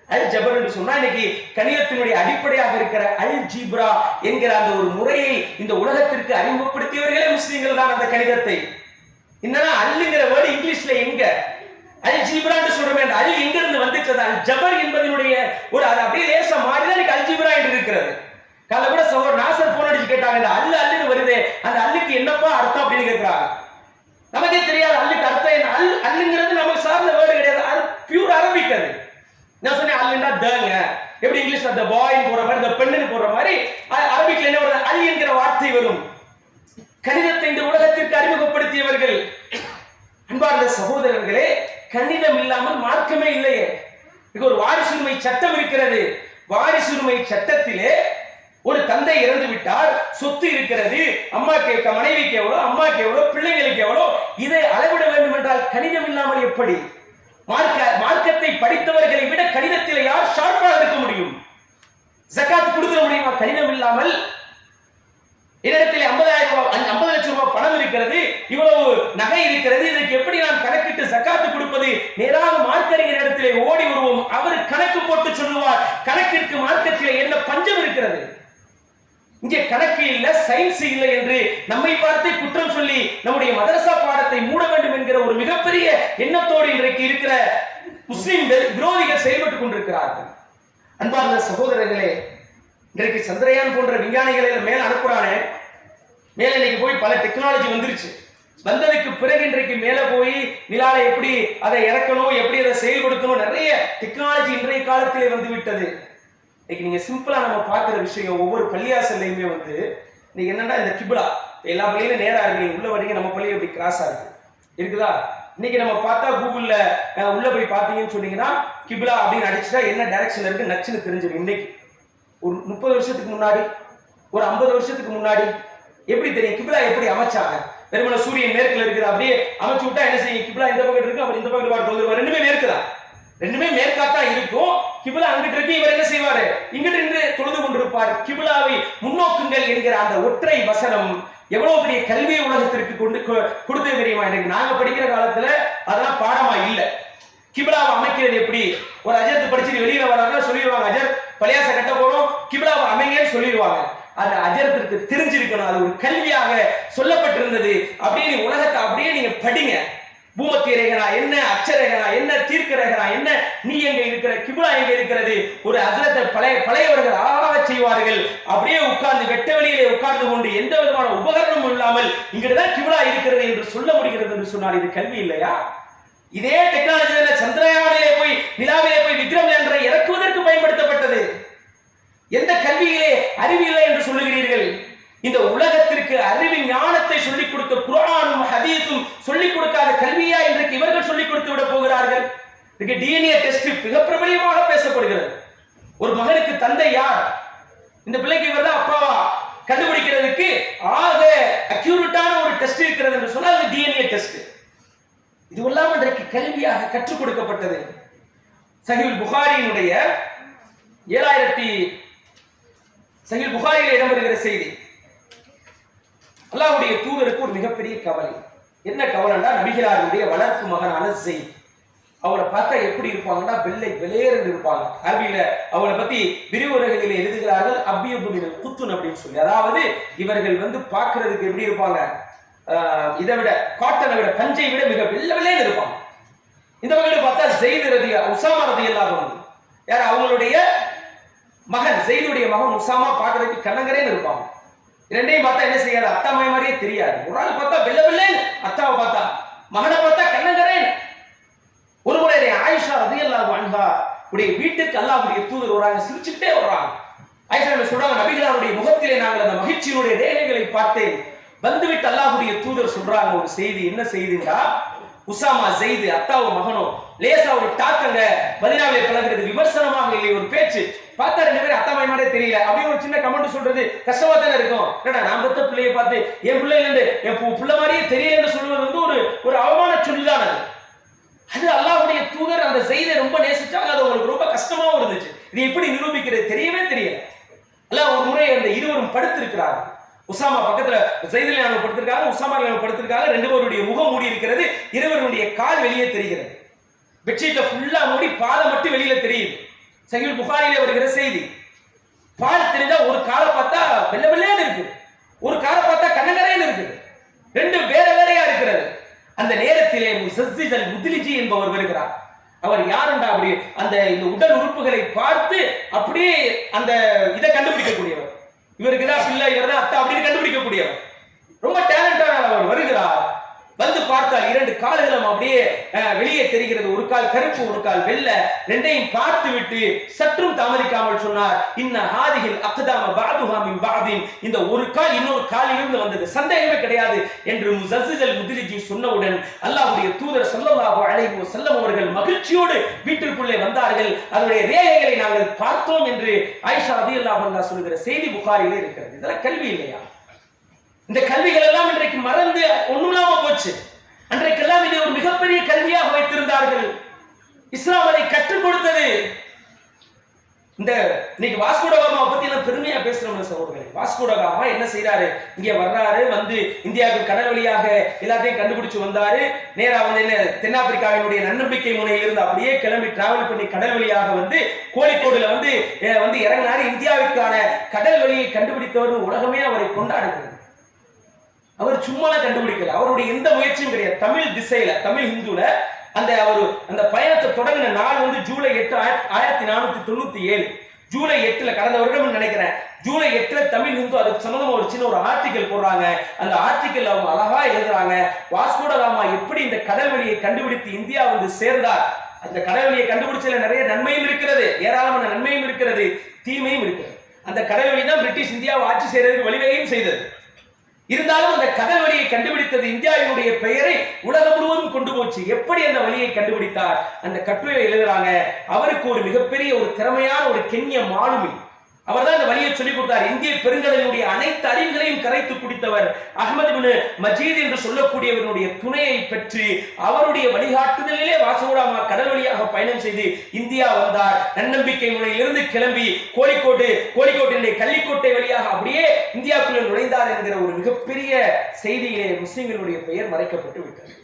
அல் ஜபர் என்று சொன்னா இன்னைக்கு கணிதத்தினுடைய அடிப்படையாக இருக்கிற அல்ஜீப்ரா என்கிற அந்த ஒரு முறையை இந்த உலகத்திற்கு அறிமுகப்படுத்தியவர்களே முஸ்லிம்கள் தான். அந்த கணிதத்தை என்னன்னா அல்லுங்கிற வேர்டு இங்கிலீஷ்ல எங்க அல்ஜீப்ரான்னு சொல்றோமே, அந்த அல் எங்க இருந்து வந்துச்சு? அல் ஜபர் என்பதனுடைய ஒரு அது அப்படியே லேசா மாறிதான் இன்னைக்கு அல்ஜீப்ரா என்று இருக்கிறது. காலை கூட சகோதரர் நாசர் போன் அடிச்சு கேட்டாங்க, இந்த அல்லுன்னு வருது, அந்த அல்லுக்கு என்னப்பா அர்த்தம் அப்படின்னு கேட்கிறாங்க. நமக்கே தெரியாது அல்லுக்கு அர்த்தம் என்ன. அல்லுங்கிறது நமக்கு சார்ந்த வேர்டு கிடையாது, அது பியூர் அரபிக். அது நான் சொன்னேன் அல்லுன்னா தங்க, எப்படி இங்கிலீஷ்ல த பாய்னு போற மாதிரி, த பெண்ணுன்னு போற மாதிரி அரபிக்ல என்ன வருது? அல் என்கிற வார்த்தை வரும். கணிதத்தை இந்த உலகத்திற்கு அறிமுகப்படுத்தியவர்கள். அன்பார்ந்த சகோதரர்களே, கணிதம் இல்லாமல் மார்க்கமே இல்லையே. ஒரு வாரிசுரிமை சட்டம் இருக்கிறது. வாரிசுரிமை சட்டத்திலே ஒரு தந்தை இறந்து விட்டால் சொத்து இருக்கிறது, அம்மாக்கு மனைவிக்கு எவ்வளோ, அம்மாக்கு எவ்வளோ, பிள்ளைங்களுக்கு எவ்வளோ, இதை அளவிட வேண்டும் என்றால் கணிதம் இல்லாமல் எப்படி? மார்க்கத்தை படித்தவர்களை விட கணிதத்தில் யார் ஷார்ப்பாக இருக்க முடியும்? ஜகாத் கொடுக்க முடியுமா கணிதம் இல்லாமல்? என்னிடத்தில் 50 லட்சம் ரூபாய் பணம் இருக்கிறது, இவ்வளவு நகை இருக்கிறது, இதற்கு எப்படி நான் கணக்கிட்டு ஜகாத்து கொடுப்பது? நேராக மார்க்கறிஞர் இடத்திலே ஓடி வருவோம். அவர் கணக்கு போட்டு சொல்லுவார். கணக்கிற்கு மார்க்கத்திலே என்ன பஞ்சம் இருக்கிறது? இங்கே கணக்கு இல்ல, சயின்ஸ் இல்லை என்று நம்மை பார்த்து குற்றம் சொல்லி நம்முடைய மதரசா பாடத்தை மூட வேண்டும் என்கிற ஒரு மிகப்பெரிய எண்ணத்தோடு இன்றைக்கு இருக்கிற முஸ்லிம் விரோதிகள் செயல்பட்டுக் கொண்டிருக்கிறார்கள். அன்பார்ந்த சகோதரர்களே, இன்றைக்கு சந்திரயான் போன்ற விஞ்ஞானிகளை மேல அனுப்புறானே, மேல இன்னைக்கு போய் பல டெக்னாலஜி வந்துருச்சு. வந்ததுக்கு பிறகு இன்றைக்கு மேல போய் நிலால எப்படி அதை இறக்கணும், எப்படி அதை செயல்படுத்தணும், நிறைய டெக்னாலஜி இன்றைய காலத்திலே வந்து விட்டது. இன்னைக்கு நீங்க சிம்பிளா நம்ம பார்க்கிற விஷயம், ஒவ்வொரு பள்ளியாசல்லையுமே வந்து இன்னைக்கு என்னன்னா இந்த கிபிலா எல்லா பள்ளியிலும் நேரா இருக்கு. நீங்க உள்ள வரீங்க, நம்ம பள்ளியில இப்படி கிராஸா இருக்குதா? இன்னைக்கு நம்ம பார்த்தா கூகுள்ல உள்ள போய் பார்த்தீங்கன்னு சொன்னீங்கன்னா கிபிலா அப்படின்னு அடிச்சுட்டா என்ன டைரக்ஷன்ல இருக்கு நச்சுன்னு தெரிஞ்சிடும். இன்னைக்கு ஒரு 30 வருஷத்துக்கு முன்னாடி, ஒரு 50 வருஷத்துக்கு முன்னாடி எப்படி தெரியும் கிபிலா எப்படி அமைச்சாங்க? வெறுமன சூரியன் மேற்குல இருக்குது, அப்படியே அமைச்சு விட்டா என்ன செய்யும்? கிபிலா இந்த பக்கம் இருக்கு, அவர் இந்த பக்கம் வந்துருவார், ரெண்டுமே மேற்கு தான். ரெண்டுமே மேற்காத்தான் இருக்கும். கிபிலா அங்கிட்டு இருக்கு, இவர் என்ன செய்வாரு, இங்கிட்டு நின்று தொழுது கொண்டிருப்பார். கிபிலாவை முன்னோக்குங்கள் என்கிற அந்த ஒற்றை வசனம் எவ்வளவு பெரிய கல்வியை உலகத்திற்கு கொடுத்து தெரியுமா? எனக்கு நாங்க படிக்கிற காலத்துல அதெல்லாம் பாடமா இல்ல. கிபிலாவை அமைக்கிறது எப்படி, ஒரு அஜர்த்து படிச்சுட்டு வெளியில வராங்க சொல்லிடுவாங்க, அஜர் பள்ளியாசை கட்ட போறோம், கிபிலாவை அமைங்கன்னு சொல்லிடுவாங்க. அந்த அஜரத்திற்கு தெரிஞ்சிருக்கணும், அது ஒரு கல்வியாக சொல்லப்பட்டிருந்தது. அப்படியே உலகத்தை அப்படியே நீங்க படிங்க. பூமத்திய ரேகனா என்ன, அச்சரேகனா என்ன, தீர்க்க ரேகனா என்ன, நீ எங்க இருக்கிற, கிபிலா எங்க இருக்கிறது, ஒரு அஜரத்தை பழையவர்கள் ஆக செய்வார்கள். அப்படியே உட்கார்ந்து வெட்ட வெளியிலே உட்கார்ந்து கொண்டு எந்த விதமான உபகரணமும் இல்லாமல் இங்கிட்டுதான் கிபிலா இருக்கிறது என்று சொல்ல முடிகிறது என்று சொன்னால் இது கல்வி இல்லையா? இதே டெக்னாலஜியில சந்திரயானிலே போய் நிலாவிலே போய் விக்ரம் லேண்டரை இறக்குவதற்கு பயன்படுத்தப்பட்டது. எந்த கல்வியிலே அறிவில்லை என்று சொல்லுகிறீர்கள்? இந்த உலகத்திற்கு அறிவின் ஞானத்தை சொல்லிக் கொடுத்த குர்ஆனும் ஹதீஸும் சொல்லிக் கொடுக்காத கல்வியா இன்றைக்கு இவர்கள் சொல்லிக் கொடுத்து விட போகிறார்கள்? டிஎன்ஏ டெஸ்ட் மிக பிரபலியமாக பேசப்படுகிறது. ஒரு மகனுக்கு தந்தை யார், இந்த பிள்ளைக்கு இவர் தான் அப்பாவா கண்டுபிடிக்கிறதுக்கு ஆக அக்யூரேட்டான ஒரு டெஸ்ட் இருக்கிறது என்று சொன்னால் அது டிஎன்ஏ டெஸ்ட். இதுவெல்லாம் இன்றைக்கு கல்வியாக கற்றுக் கொடுக்கப்பட்டது. சஹீஹுல் புகாரியினுடைய 7000 சஹீஹுல் புகாரியில் இடம்பெறுகிற செய்தி. அல்லாஹ்வுடைய தூதருக்கு ஒரு மிகப்பெரிய கவலை. என்ன கவலைன்னா, நபிகளாருடைய வளர்ப்பு மகனான ஸெய்த், அவரை பார்த்தா எப்படி இருப்பாங்கன்னா வெள்ளை வெளேர் இருப்பாங்க. அரபியில அவங்களை பத்தி விரிவுரைகளில் எழுதுகிறார்கள் அபியபுல் குத்துன் அப்படின்னு சொல்லி. அதாவது இவர்கள் பார்க்கிறதுக்கு எப்படி இருப்பாங்க, இதை விட காட்டனை விட பஞ்சை விட மிக வெள்ளை வெளேர் இருப்பாங்க. இந்த வகையில் பார்த்தா ஸெய்த் உசாமா ரலியல்லாஹு அன்ஹு யார், அவங்களுடைய மகன் ஸெய்துடைய மகன் உசாமா பார்க்கறதுக்கு கண்ணங்கரேன்னு இருப்பாங்க. இரண்டையும் பார்த்தா என்ன செய்யாது, அத்தா மாய மாதிரியே தெரியாது. ஒரு ஆள் பார்த்தா வெள்ள வெள்ளேன்னு, அத்தாவை பார்த்தா, மகனை பார்த்தா கண்ணங்கரேன். ஒரு முறை ஆயிஷா ரலியல்லாஹு அன்ஹா உடைய வீட்டுக்கு அல்லாஹ்வுடைய தூதர் வராங்க, சிரிச்சுக்கிட்டே வர்றாங்க. ஆயிஷா சொல்றாங்க, நபிகளாருடைய முகத்திலே நாங்கள் அந்த மகிழ்ச்சியினுடைய ரேகைகளை பார்த்தேன். வந்துவிட்டு அல்லாஹ்வுடைய தூதர் சொல்றாங்க ஒரு செய்தி. என்ன செய்தின்னா, உசாமா ஸெய்த் அத்தாவும் மகனும் லேசா ஒரு டாக்கங்க மதீனாவிலே பழகிறது, விமர்சனமாக இல்லை ஒரு பேச்சு. பார்த்தா ரெண்டு பேரும் அத்தா மாய மாதிரியே தெரியல. அப்படியே ஒரு சின்ன கமெண்ட் சொல்றது கஷ்டமா தானே இருக்கும். என்னடா நான் பெத்த பிள்ளையை பார்த்து என் பிள்ளைல என் பிள்ளை மாதிரியே தெரியலன்னு சொல்வது ஒரு அவமான சொல்லுதான் அது. அது அல்லாஹ்வுடைய தூதர் அந்த ஸெய்தை ரொம்ப நேசிச்சாங்க. அது உங்களுக்கு ரொம்ப கஷ்டமாவும் இருந்துச்சு. இது எப்படி நிரூபிக்கிறது தெரியவே தெரியல. அல்லாஹ் ஒரு முறை அந்த இருவரும் படுத்திருக்கிறார்கள். உசாமா பக்கத்துல ஸெய்திலே அவங்க படுத்திருக்காங்க, உசாமா அவங்க படுத்திருக்காங்க. ரெண்டு பேருடைய முகம் மூடி இருக்கிறது, இருவருடைய கால் வெளியே தெரிகிறது. பெட்ஷீட்ல ஃபுல்லா மூடி பாதம் மட்டும் வெளியில தெரியுது. சஹீஹுல் புகாரியிலே வருகிற செய்தி. பால் தெரிஞ்சா ஒரு காலை பார்த்தா வெள்ள வெள்ளையான்னு இருக்குது, ஒரு காலை பார்த்தா கண்ணங்கரேன்னு இருக்குது, ரெண்டு வேற வேறையா இருக்கிறது. அந்த நேரத்திலே முஸஸ்ஸிஜ் முத்லிஜி என்பவர் வருகிறார். அவர் யாருண்டா, அப்படி அந்த இந்த உடல் உறுப்புகளை பார்த்து அப்படியே அந்த இதை கண்டுபிடிக்கக்கூடியவர். இவருக்கு தான் பிள்ளை, இவர் தான் அத்தா அப்படின்னு கண்டுபிடிக்கக்கூடியவர். ரொம்ப டேலண்டான அவர் வருகிறார். வந்து பார்த்தால் இரண்டு கால்களும் அப்படியே வெளியே தெரிகிறது. ஒரு கால் கருப்பு, ஒரு கால் வெள்ளை. ரெண்டையும் பார்த்து விட்டு சற்றும் தாமதிக்காமல் சொன்னார், இன்ன ஹாதிஹில் அக்தாம பஅதுஹா மின் பஅதின், இந்த ஒரு கால் இன்னொரு காலிலிருந்து வந்தது, சந்தேகமே கிடையாது என்று முஸஸ்ஸிஜ் முத்லிஜி சொன்னவுடன் அல்லாஹ்வுடைய தூதர் ஸல்லல்லாஹு அலைஹி வஸல்லம் அவர்கள் மகிழ்ச்சியோடு வீட்டிற்குள்ளே வந்தார்கள். அதனுடைய ரேகைகளை நாங்கள் பார்த்தோம் என்று ஆயிஷா ரலியல்லாஹு அன்ஹா சொல்கிற செய்தி புகாரிலே இருக்கிறது. இதெல்லாம் கல்வி இல்லையா? இந்த கல்விகள் எல்லாம் இன்றைக்கு மறந்து ஒண்ணுமில்லாம போச்சு. அன்றைக்கெல்லாம் இதை ஒரு மிகப்பெரிய கல்வியாக வைத்திருந்தார்கள். இஸ்லாம் அதை கற்றுக் கொடுத்தது. இந்த இன்னைக்கு வாஸ்கோ ட காமா பத்தி எல்லாம் பெருமையா பேசுறோம் சகோதரர்களே. வாஸ்கோ ட காமா என்ன செய்யறாரு, இங்க வர்றாரு, இந்தியாவுக்கு கடல் வழியாக எல்லாத்தையும் கண்டுபிடிச்சு வந்தாரு. நேரா என்ன தென்னாப்பிரிக்காவினுடைய நன்னம்பிக்கை முனையிலிருந்து அப்படியே கிளம்பி டிராவல் பண்ணி கடல் வழியாக கோழிக்கோடுல இறங்கினாரு. இந்தியாவிற்கான கடல் வழியை கண்டுபிடித்தவர் உலகமே அவரை கொண்டாடுகிறது. அவர் சும்மா கண்டுபிடிக்கல, அவருடைய எந்த முயற்சியும் கிடையாது. தமிழ் திசையில, தமிழ் ஹிந்துல அந்த பயணத்தை தொடங்கின நாள் ஜூலை 8 1497. ஜூலை 8 கடந்த வருடம் நினைக்கிறேன். ஜூலை 8 தமிழ் ஹிந்து அதுக்கு சம்பந்தமா ஒரு சின்ன ஒரு ஆர்டிகல் போடுறாங்க. அந்த ஆர்டிகல் அவங்க அழகா எழுதுறாங்க, வாஸ்கோ ட காமா எப்படி இந்த கடல் வழியை கண்டுபிடித்து இந்தியா சேர்ந்தார். அந்த கடல் வழியை கண்டுபிடிச்சதுல நிறைய நன்மையும் இருக்கிறது, ஏராளமான நன்மையும் இருக்கிறது, தீமையும் இருக்கிறது. அந்த கடல் வழி தான் பிரிட்டிஷ் இந்தியாவை ஆட்சி செய்யறதுக்கு வழிவகையும் செய்தது. இருந்தாலும் அந்த கடல் வழியை கண்டுபிடித்தது இந்தியாவினுடைய பெயரை உலகம் முழுவதும் கொண்டு போச்சு. எப்படி அந்த வழியை கண்டுபிடித்தார்? அந்த கட்டுரையை எழுதுறாங்க, அவருக்கு ஒரு மிகப்பெரிய ஒரு திறமையான ஒரு கென்ய மாலுமி, அவர் தான் இந்த வழியை சொல்லிக் கொடுத்தார். இந்திய பெருங்கடலினுடைய அனைத்து அறிவுகளையும் கரைத்து குடித்தவர் அஹ்மத் இப்னு மஜீத் என்று சொல்லக்கூடியவருடைய துணையை பெற்று அவருடைய வழிகாட்டுதலிலே வாசகோடாமா கடல் வழியாக பயணம் செய்து இந்தியா வந்தார். நன்னம்பிக்கை முனையிலிருந்து கிளம்பி கோழிக்கோட்டினுடைய கள்ளிக்கோட்டை வழியாக அப்படியே இந்தியாவுக்குள்ள நுழைந்தார் என்கிற ஒரு மிகப்பெரிய செய்தியிலே முஸ்லிம்களுடைய பெயர் மறைக்கப்பட்டு விட்டது.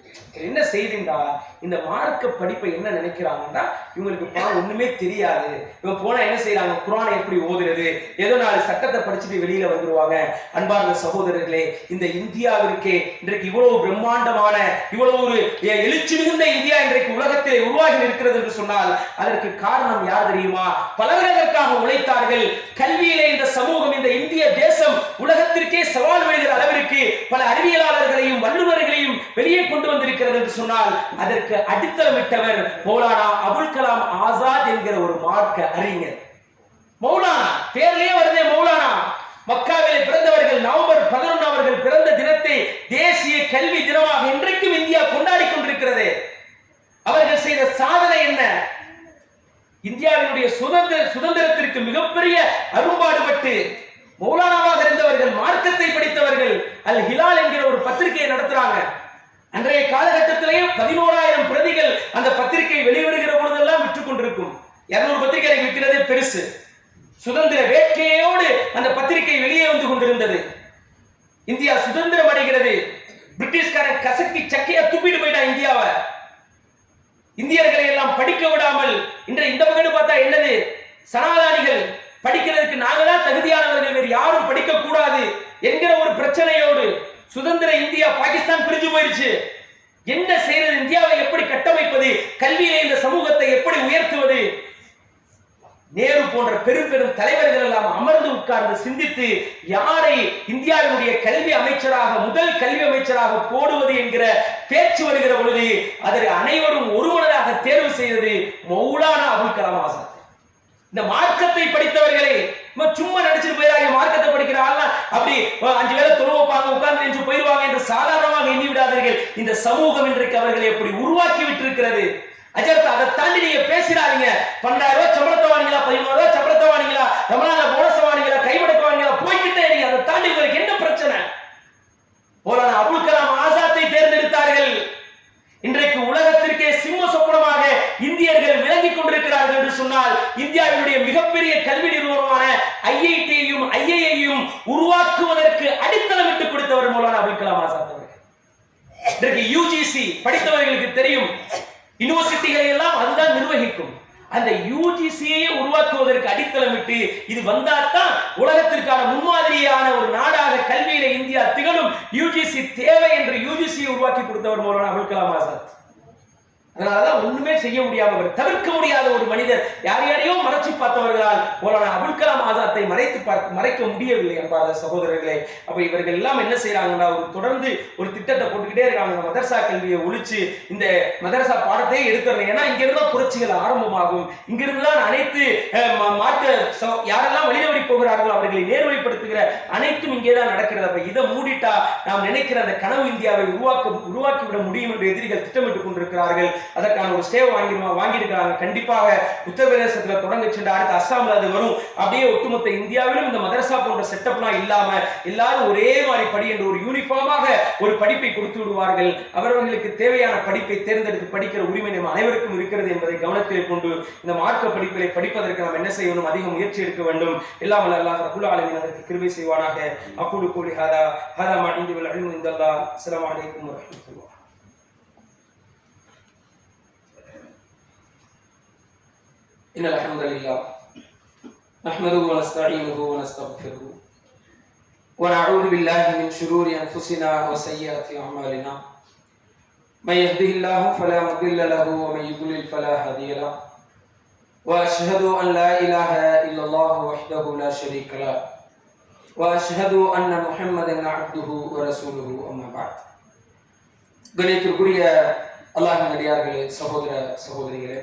என்ன செய்தின்றா, இந்த மார்க்க படிப்பை என்ன நினைக்கிறாங்கன்னா, இவங்களுக்கு ஒண்ணுமே தெரியாது, இவங்க போனா என்ன செய்யறாங்க, குர்ஆனை எப்படி ஓதுறது, ஏதோ 4 சட்டத்தை படிச்சுட்டு வெளியில வந்துருவாங்க. அன்பார்ந்த சகோதரர்களே, இந்த இந்தியாவிற்கே இன்றைக்கு இவ்வளவு பிரம்மாண்டமான இவ்வளவு ஒரு எழுச்சி மிகுந்த இந்தியா இன்றைக்கு உலகத்தில் உருவாகி இருக்கிறது என்று சொன்னால் அதற்கு காரணம் யார் தெரியுமா? பலவிதற்காக உழைத்தார்கள். கல்வியிலே இந்த சமூகம், இந்த இந்திய தேசம் உலகத்திற்கே சவால் விடுகிற அளவிற்கு பல அறிவியலாளர்களையும் வல்லுநர்களையும் வெளியே கொண்டு வந்திருக்கிறது என்று சொன்னால் அதற்கு அடித்தளமிட்டவர் மௌலானா அபுல் கலாம் ஆசாத் என்கிற ஒரு மார்க்க அறிஞர். மௌலானா பேர்லயே வருதே மௌலானா. மக்காவிலே பிறந்தவர்கள் நவம்பர் 11 அவர்கள் பிறந்த தினத்தை தேசிய கல்வி தினமாக இன்றைக்கும் இந்தியா கொண்டாடி கொண்டிருக்கிறது. அவர்கள் செய்த சாதனை என்ன? இந்தியாவினுடைய சுதந்திரத்திற்கு மிகப்பெரிய அரும்பாடுபட்டு மௌலானாவாக இருந்தவர்கள், மார்க்கத்தை படித்தவர்கள், அல் ஹிலால் என்கிற ஒரு பத்திரிகையை நடத்துறாங்க. அன்றைய காலகட்டத்திலேயே 11,000 பிரதிகள் அந்த பத்திரிகை வெளிவருகிற பொழுதெல்லாம் விற்றுக் கொண்டிருக்கும். 200 பத்திரிகை விற்கிறதே பெருசு. சுதந்திர வேட்கையோடு அந்த பத்திரிகை வெளியே வந்து கொண்டிருந்தது. இந்தியா சுதந்திரம் அடைகிறது. பிரிட்டிஷ்காரன் கசக்கி சக்கையா துப்பிட்டு போயிட்டான் இந்தியாவை. இந்தியர்களை எல்லாம் படிக்க விடாமல் இன்றைய இந்த பக்கம் பார்த்தா என்னது, சனாதானிகள் படிக்கிறதுக்கு நாங்க தான் தகுதியானவர்கள், வேறு யாரும் படிக்க கூடாது என்கிற ஒரு பிரச்சனையோடு சுதந்திர இந்தியா பாகிஸ்தான் பிரிஞ்சு போயிருச்சு. என்ன செய்யறது, இந்தியாவை எப்படி கட்டமைப்பது, கல்வியிலே இந்த சமூகத்தை எப்படி உயர்த்துவது? நேரு போன்ற பெரும் பெரும் தலைவர்கள் எல்லாம் அமர்ந்து உட்கார்ந்து சிந்தித்து யாரை இந்தியாவினுடைய கல்வி அமைச்சராக, முதல் கல்வி அமைச்சராக போடுவது என்கிற பேச்சு வருகிற பொழுது அதை அனைவரும் ஒருமனதாக தேர்வு செய்தது மௌலானா அபுல் கலாம் ஆசாத். இந்த மார்க்கத்தை படித்தவர்களே சும்மா நடிச்சுட்டு போயிடாங்க, மார்க்கத்தை படிக்கிற ஆள்லாம் அப்படி 5 வேளை தொழுவாங்க, உட்கார்ந்து நின்று போயிடுவாங்க என்று சாதாரணமாக எண்ணி விடாதீர்கள். இந்த சமூகம் இன்றைக்கு அவர்களை எப்படி உருவாக்கி விட்டிருக்கிறது. அஜர்த்த அதை தாண்டி நீங்க பேசிடாதீங்க. 12,000 ரூபாய் சம்பளத்தை வாங்கிங்களா, 11,000 ரூபாய் சம்பளத்தை வாங்கிங்களா, ரமலான்ல போனஸ் வாங்கிங்களா, கைவிடக்க வாங்கிங்களா, போய்கிட்டே இருங்க. அதை தாண்டி உங்களுக்கு என்ன பிரச்சனை? மௌலானா அபுல் கலாம் ஆசாத்தை தேர்ந்தெடுத்தார்கள். இன்றைக்கு உலகத்திற்கே சிம்ம சொப்பனமாக இந்தியர்கள் விளங்கிக் கொண்டிருக்கிறார்கள் என்று சொன்னால் இந்தியாவினுடைய மிகப்பெரிய கல்வி நிறுவனமான ஐஐடியையும் ஐஐஐயும் உருவாக்குவதற்கு அடித்தளமிட்டு கொடுத்தவர் மௌலானா அபுல் கலாம் ஆசாத் அவர்கள். இன்றைக்கு யுஜிசி படித்தவர்களுக்கு தெரியும், யூனிவர்சிட்டிகளை எல்லாம் அதுதான் நிர்வகிக்கும். அந்த யுஜிசியை உருவாக்குவதற்கு அடித்தளமிட்டு இது வந்தால்தான் உலகத்திற்கான முன்மாதிரியான ஒரு நாடாக கல்வியில இந்தியா திகழும். யுஜிசி தேவை என்று யுஜிசியை உருவாக்கி கொடுத்தவர் மௌலானா அபுல் கலாம் ஆசாத். அதனாலதான் ஒண்ணுமே செய்ய முடியாதவர், தவிர்க்க முடியாத ஒரு மனிதர். யாரையோ மறைச்சு பார்த்தவர்களால் மௌலானா அபுல் கலாம் ஆசாத்தை மறைக்க முடியவில்லை என்பார் சகோதரர்களே. அப்ப இவர்கள் எல்லாம் என்ன செய்யறாங்கன்னா, தொடர்ந்து ஒரு திட்டத்தை போட்டுக்கிட்டே இருக்காங்க. மதரசா கல்வியை ஒழிச்சு இந்த மதரசா பாடத்தையே எடுத்துறேன். ஏன்னா இங்க இருந்தா புரட்சிகள் ஆரம்பமாகும். இங்கிருந்துதான் அனைத்து யாரெல்லாம் வழிவழி போகிறார்களோ அவர்களை நேர்வழிப்படுத்துகிற அனைத்தும் இங்கேதான் நடக்கிறது. அப்ப இதை மூடிட்டா நாம் நினைக்கிற அந்த கனவு இந்தியாவை உருவாக்கிவிட முடியும் என்று எதிரிகள் திட்டமிட்டுக் கொண்டிருக்கிறார்கள். அதற்கான ஒரு ஸ்டே வாங்கியிருக்கிறாங்க. கண்டிப்பாக உத்தரப்பிரதேசத்தில் தொடங்க சென்ற அடுத்த அஸ்ஸாம்ல அது வரும். அப்படியே ஒட்டுமொத்த இந்தியாவிலும் இந்த மதரசா போன்ற செட்டப்லாம் இல்லாம எல்லாரும் ஒரே மாதிரி படி என்று ஒரு யூனிஃபார்மாக ஒரு படிப்பை கொடுத்து விடுவார்கள். அவர்களுக்கு தேவையான படிப்பை தேர்ந்தெடுத்து படிக்கிற உரிமை நம்ம அனைவருக்கும் இருக்கிறது என்பதை கவனத்தில் கொண்டு இந்த மார்க்க படிப்புகளை படிப்பதற்கு நாம் என்ன செய்யணும், அதிக முயற்சி எடுக்க வேண்டும். எல்லாம் அல்லாஹ் ரப்புல் ஆலமீன் அதற்கு கிருபை செய்வானாக. அக்கூலு கூலி ஹதா மா இன்தி வல் இல்மு இன்தல்லாஹ். அஸ்ஸலாமு அலைக்கும் வ ரஹ்மத்துல்லாஹ். إن الحمد لله نحمده ونستعينه ونستغفره ونعوذ بالله من شرور أنفسنا وسيئات أعمالنا من يهده الله فلا مضل له ومن يضلل فلا هادي له وأشهد أن لا إله إلا الله وحده لا شريك له وأشهد أن محمدا عبده ورسوله أما بعد. கணியத்திற்குரிய அல்லாஹ்வின் அடியார்களே, சகோதர சகோதரிகளே,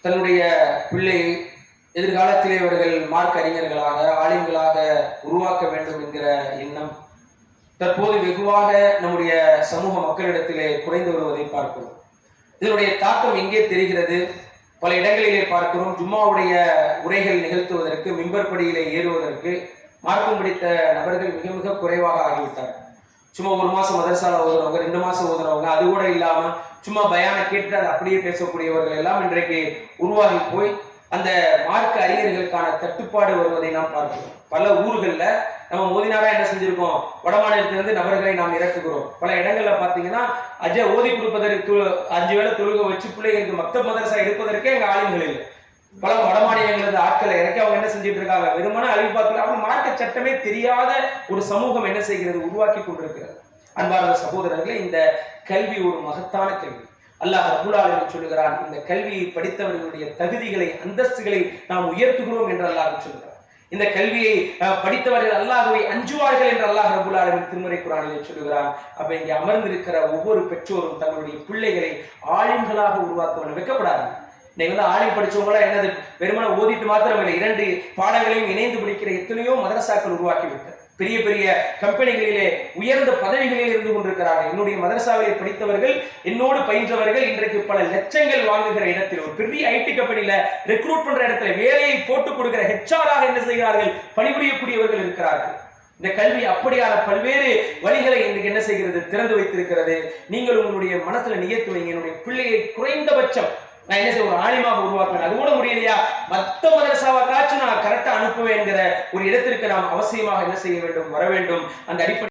தன்னுடைய பிள்ளையை எதிர்காலத்திலே அவர்கள் மார்க்க அறிஞர்களாக, ஆலிம்களாக உருவாக்க வேண்டும் என்கிற எண்ணம் தற்போது வெகுவாக நம்முடைய சமூக மக்களிடத்திலே குறைந்து வருவதை பார்க்கிறோம். இதனுடைய தாக்கம் எங்கே தெரிகிறது? பல இடங்களிலே பார்க்கிறோம், ஜும்மாவுடைய உரைகள் நிகழ்த்துவதற்கு மிம்பர் படியிலே ஏறுவதற்கு மார்க்கம் படித்த நபர்கள் மிக மிக குறைவாக ஆகிவிட்டார்கள். சும்மா 1 மாசம் மதரசால ஓதுனவங்க, 2 மாசம் ஓதுனவங்க, அது கூட இல்லாம சும்மா பயான கேட்டு அதை அப்படியே பேசக்கூடியவர்கள் எல்லாம் இன்றைக்கு உருவாகி போய் அந்த மார்க்க அறிஞர்களுக்கான தட்டுப்பாடு வருவதை நாம் பார்க்கிறோம். பல ஊர்கள்ல நம்ம மோதினாரா என்ன செஞ்சிருக்கோம், வடமாநிலத்திலிருந்து நபர்களை நாம் இறக்குகிறோம். பல இடங்கள்ல பாத்தீங்கன்னா ஓதி கொடுப்பதற்கு 5 வேளை தொழுக வச்சு பிள்ளைகளுக்கு மக்தப் மதரசா எடுப்பதற்கே எங்க ஆளுங்கள் இல்லை. பல வடமாநிலங்களது ஆட்களை இறக்கி அவங்க என்ன செஞ்சுட்டு இருக்காங்க, வெறுமன அறிவிப்பாக்கள். அவங்க மார்க்க சட்டமே தெரியாத ஒரு சமூகம் என்ன செய்கிறது, உருவாக்கி கொண்டிருக்கிறது. அன்பார்ந்த சகோதரர்களே, இந்த கல்வி ஒரு மகத்தான கல்வி. அல்லாஹ் ரப்பல் ஆலமீன் சொல்லுகிறான், இந்த கல்வியை படித்தவர்களுடைய தகுதிகளை அந்தஸ்துகளை நாம் உயர்த்துகிறோம் என்று அல்லாஹ் சொல்லுகிறார். இந்த கல்வியை படித்தவர்கள் அல்லாஹ்வை அஞ்சுவார்கள் என்று அல்லாஹ் ரப்பல் ஆலமீன் திருமறை குர்ஆனிலே சொல்லுகிறான். அப்ப இங்கே அமர்ந்திருக்கிற ஒவ்வொரு பெற்றோரும் தங்களுடைய பிள்ளைகளை ஆலிம்களாக உருவாக்க வெட்கப்படாது. இன்னைக்கு ஆலிம் படிச்சவங்களா என்னது, வெறுமன ஓதிட்டு மாத்திரம் இல்லை, 2 பாடங்களையும் இணைந்து படிக்கிற எத்தனையோ மதரசாக்கள் உருவாக்கி விட்டது. பெரிய பெரிய கம்பெனிகளிலே உயர்ந்த பதவிகளில் இருந்து கொண்டிருக்கிறார்கள். என்னுடைய மதரசாவிலே படித்தவர்கள், என்னோடு பயின்றவர்கள் இன்றைக்கு பல லட்சங்கள் வாங்குகிற இடத்தில், ஒரு பெரிய ஐடி கம்பெனியில ரெக்ரூட் பண்ற இடத்துல வேலையை போட்டுக் கொடுக்கிற ஹெச்ஆராக என்ன செய்கிறார்கள், பணிபுரியக்கூடியவர்கள் இருக்கிறார்கள். இந்த கல்வி அப்படியான பல்வேறு வழிகளை இன்றைக்கு என்ன செய்கிறது, திறந்து வைத்திருக்கிறது. நீங்கள் உங்களுடைய மனசுல நியத்து வைங்க, என்னுடைய பிள்ளையை குறைந்தபட்சம் நான் என்ன செய்ய ஒரு ஆலிமாக உருவாக்குவேன், அது கூட முடியலையா மத்த மதரசாவாக்காச்சும் நான் கரெக்டா அனுப்புவேன் என்கிற ஒரு இடத்திற்கு நாம் அவசியமாக என்ன செய்ய வேண்டும், வர வேண்டும். அந்த அடிப்படை